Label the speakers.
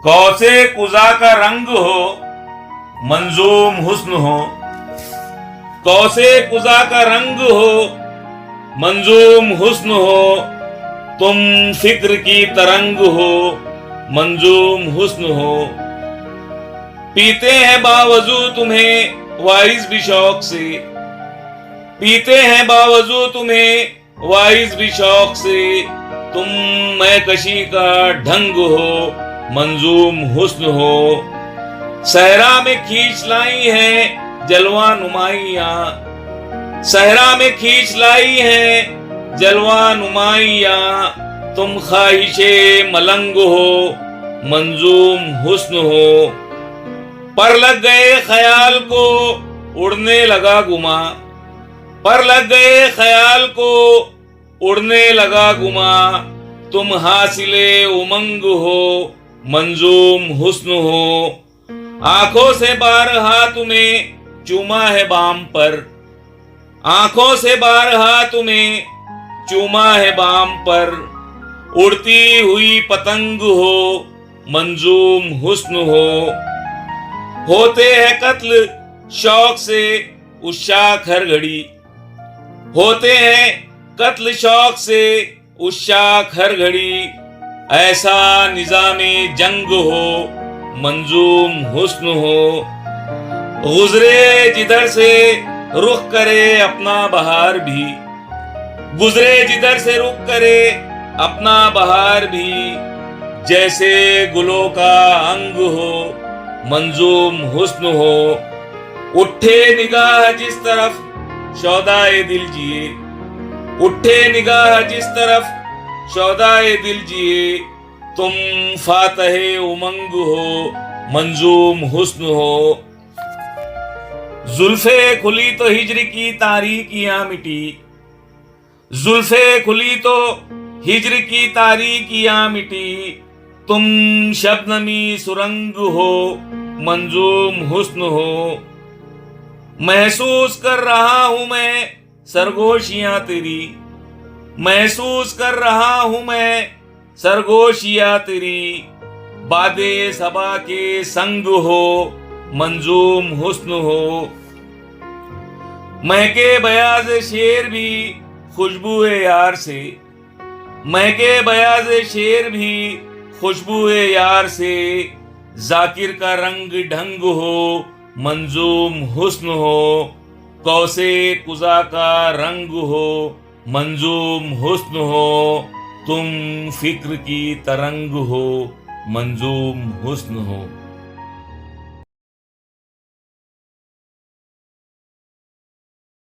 Speaker 1: कौसे कुजा का रंग हो मंजूम हुस्न हो। कौसे कुजा का रंग हो मंजूम हुस्न हो। तुम फिक्र की तरंग हो मंजूम हुस्न हो। पीते हैं बावजू तुम्हें वाइज भी शौक से। पीते हैं बावजू तुम्हें वाइज भी शौक से। तुम मैं कशी का ढंग हो मंजूम हुस्न हो। सहरा में खींच लाई है जलवा नुमाइयां। सहरा में खींच लाई है जलवा नुमाइयां। तुम ख्वाहिशे मलंग हो मंजूम हुस्न हो। पर लग गए ख्याल को उड़ने लगा गुमा। पर लग गए ख्याल को उड़ने लगा गुमा। तुम हासिले उमंग हो मंजूम हुस्न हो। आंखों से बारहा तुम्हें चूमा है बाम पर। आंखों से बारहा तुम्हें चूमा है बाम पर। उड़ती हुई पतंग हो मंजूम हुस्न हो। होते हैं कत्ल शौक से उस शाख हर घड़ी। होते हैं कत्ल शौक से उस शाख हर घड़ी। ऐसा निजामे जंग हो मंजूम हुस्न हो। गुजरे जिधर से रुख करे अपना बहार भी। गुजरे जिधर से रुख करे अपना बहार भी। जैसे गुलों का अंग हो मंजूम हुस्न हो। उठे निगाह जिस तरफ शौदाए दिल जिए। उठे निगाह जिस तरफ शौदाए दिल जिए। तुम फातहे उमंग हो मंजूम हुस्न हो। जुल्फे खुली तो हिज्र की तारीकियां मिटी। जुल्फे खुली तो हिज्र की तारीकियां मिटी। तुम शबनमी सुरंग हो मंजूम हुस्न हो। महसूस कर रहा हूं मैं सरगोशियां तेरी। महसूस कर रहा हूं मैं सरगोशियां तेरी। बादे सबा के संग हो मंजूम हुस्न हो। महके बयाज शेर भी खुशबुए यार से। महके बयाज शेर भी खुशबुए यार से। जाकिर का रंग ढंग हो मंजूम हुस्न हो। कौसे कुजा का रंग हो मंजूम हुस्न हो। तुम फिक्र की तरंग हो मंजूम हुस्न हो।